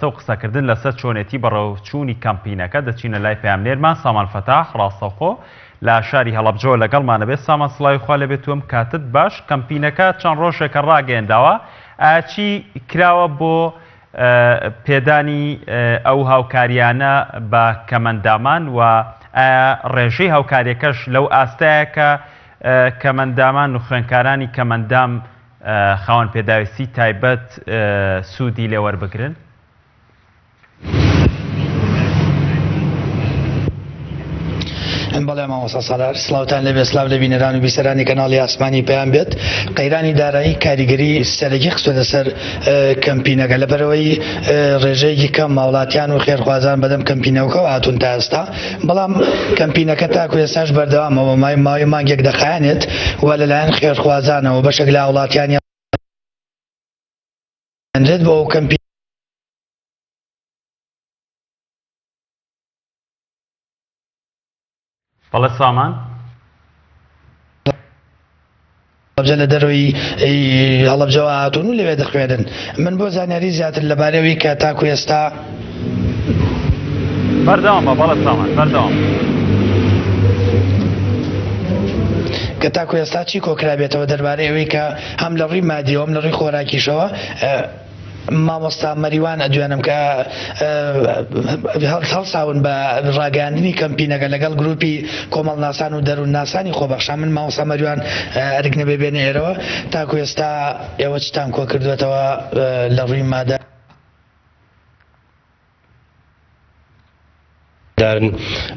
بەستە و قسەکردن لەسەر چۆنێتی بەڕێوەچوونی کەمپینەکە دەچینە لای پامنێرمان سامان فەتاح ڕاستەوخۆ لە شاری هەڵەبجەوە لەگەڵمانە بێت. سامان سڵاوی خوا لەبێت توم کاتت باش. کەمپینەکە چەند ڕۆژێکە ڕاگەیەنداوە چی کراوە بۆ پێدانی ئەو هاوکاریانە بە کەمەندامان و ڕێژەی هاوکاریەکەش لەو ئاستەیە کە کەمەندامان و خوێندکارانی کەمەندام خاوەن پێداویستی تایبەت سوودی لێ وەربگرن؟ بەڵێ مامۆستا سالار سڵاوتان لەبێ سلااو لە بینەران و بیسەرانی کەناڵی ئاسمانی پێیان بێت. قەیرانی دارایی کاریگەری سەرەکی خستوێتە سەر کەمپینەکە لەبەرەوەی ڕێژەیەکی کەم ماوڵاتیان و خێرخوازان بەدەم کەمپینەوەکەەوە هاتوون تا ئێستا، بەڵام کەمپینەکە تاکو ئێستاش بەردەوامەوە ماوەی مانگێک دەخایەنێت و لەلایەن خێرخوازانەوە بەشێک لە وڵاتیانی ئەندرێت بۆ ئەو کەمپین بەڵێ سامان هەڵەبجە لە دەروی هەڵەبجەوە هاتوون و لەوێ دەخوێنن. من بۆ زانیاری زیاتر لەبارەوەی کە تاکو ئێستا بەردەوامە. بەڵێ سامان بەردەوام کە تاکو ئێستا چی کۆکرابێتەوە دەربارەی ئەوەی کە هەم لە ڕووی مادیەوە هەم لە ڕووی خۆراکیشەوە مامۆستا مەریوان ئەدوێنم کە هەڵساون بە ڕاگەاندنی کەمپینەکە لەگەڵ گروپی کۆمەڵناسان و دەروونناسانی خۆبەخشان. من مامۆستا مەریوان ئەرکنە ببێنە ئێرەوە تاکو ئێستا ئێوە چتان کۆ کردوێتەوە لە ڕووی مادە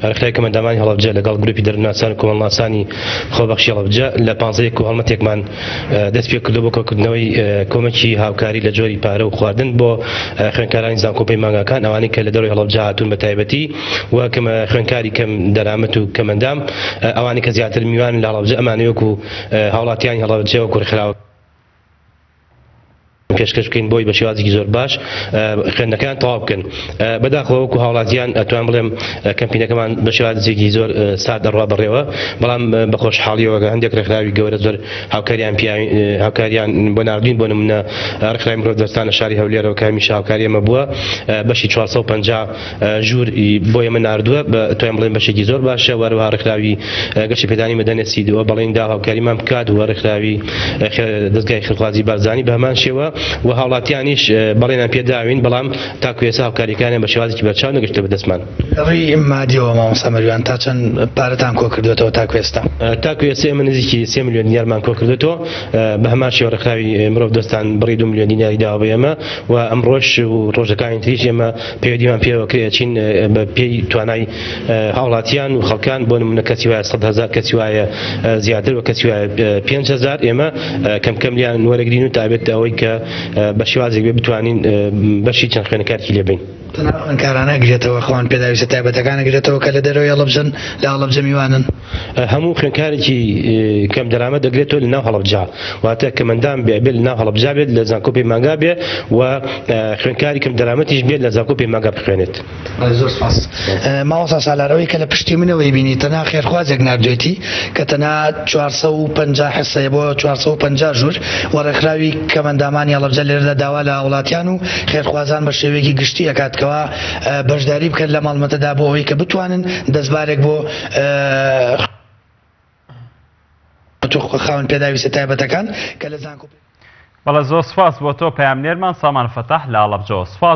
ئەرخای کەمەندامانی هەڵەبجە لەگەڵ گروپی دەروونناسان و کۆمەڵناسانی خۆبەخشی هەڵەبجە لە 15 هەڵمەتێکمان دەست پێ کردو بۆ کۆکردنەوەی کۆمەکی هاوکاری لە جۆری پارە و خواردن بۆ خوێندکارانی زانکۆپەی مانگاکان ئەوانەی کە لە دەروی هەڵەبجە هاتوون بە تایبەتی و خوێندکاری کەم دەرامەت و کەمەندام ئەوانەی کە زیاتر میوان لە هەڵەبجە ئەمانەیە وەکو هاوڵاتیانی هەڵەبجە و کوڕخراوە پێشکەش بکەین بۆی بە شێوازێکی زۆر باش خوێندنەکان تەواو بکەن. بەداخەوە وەکو هاوڵاتیان ئەتوان بڵێم کەمپینەکەمان بە شێوازێکی زۆر سارد دەڕوا بڕێوە، بەڵام بە خۆشحاڵیەوە هەندێک ڕێکخراوی گەورە زۆر هاوکاریان بۆ ناردوین. بۆ نمونە ڕێکخراوی مرۆڤ دەستان لە شاری هەولێرەوە کە هەمیشە هاوکاری ئەمە بووە، بەشی 450 ژوور بۆ ئێمە ناردووە توانین بڵێن بەشێکی زۆر باشە. وەروەها ڕێکخراوی گەشتی پێدانی مەدەنیەت سیدووە بەڵێندا هاوکاریمان بکات و ڕێکخراوی دەستگای خێرخوازی بارزانی بە هەمان شێوە و هاوڵاتیانیش بەڵێنیان پێداوین، بەڵام تاکو ئێستا هاوکاریەکانیان بە شێوازێکی بەرچاو نەگەشتە بەدەستمان. ڕووی مادیەوە مامۆستا مەریوان تا چەند پارەتان کۆ کردوێتەوە تاکو ئێستا؟ تاکو ئێستا ئێمە نزیکی 3 ملیۆن دینارمان کۆ کردوێتەوە بە هەمان شێوە ڕێکخراوی مرۆڤ دۆستان بڕی 2 ملیۆن دیناری داوە بە ئێمە و ئەمڕۆژ و ڕۆژەکانی تریش ئێمە پەیوەندیمان پێوە چین بە پێی توانای هاوڵاتیان و خەڵکان بۆ نمونە کەسی وایە 100,000 کەسی وایە زیاتر و کەسی وایە 5,000 ئێمە کەم لیان وەرەگرین و تابێت ئەوەی کە بە شێوازێک بتوانین بەشی چەند خوێنەکارێکی لێبین. خوێندکارانە گرێتەوە خۆیان پێداویستە تایبەتەکانە گرێتەوە کە لە دەرەوەی هەڵەبجەن لە هەڵەبجە میوانن. هەموو خوێندکارێکی کەم دەرامەت دەگرێتەوە لە ناو هەڵەبجە، واتە کەمەندام بێت لە ناو هەڵەبجە بێت لە زانکۆپی مانگا بێ و خوێندکاری کەم دەرامەتیش بێت لە زانکۆپی مانگا بخوێنێت. زۆر سپاس. مامۆستا سالارەوەی کە لە پشتی منەوەی بینی تەنها خێرخوازێک نردوێتی کە تەنها 450 حسەیە بۆ 450 ژوور و ڕێکخراوی کەمەندامانی هەڵەبجە لێرەدا داوا لە وڵاتیان و خێرخوازان بە شێوەیەکی گشتی ئەکاتکەوە بەشداری بکەن لە ماڵمەتەدا بۆ ئەوەی کە بتوانن دەستبارێک بۆ خاوەن پێداویستە تایبەتەکان کە لە زانکۆ. بەڵێ زۆر سپاس بۆ تۆ پامنێرمان سامان فەتاح لە هەڵەبجەوە. سپاس.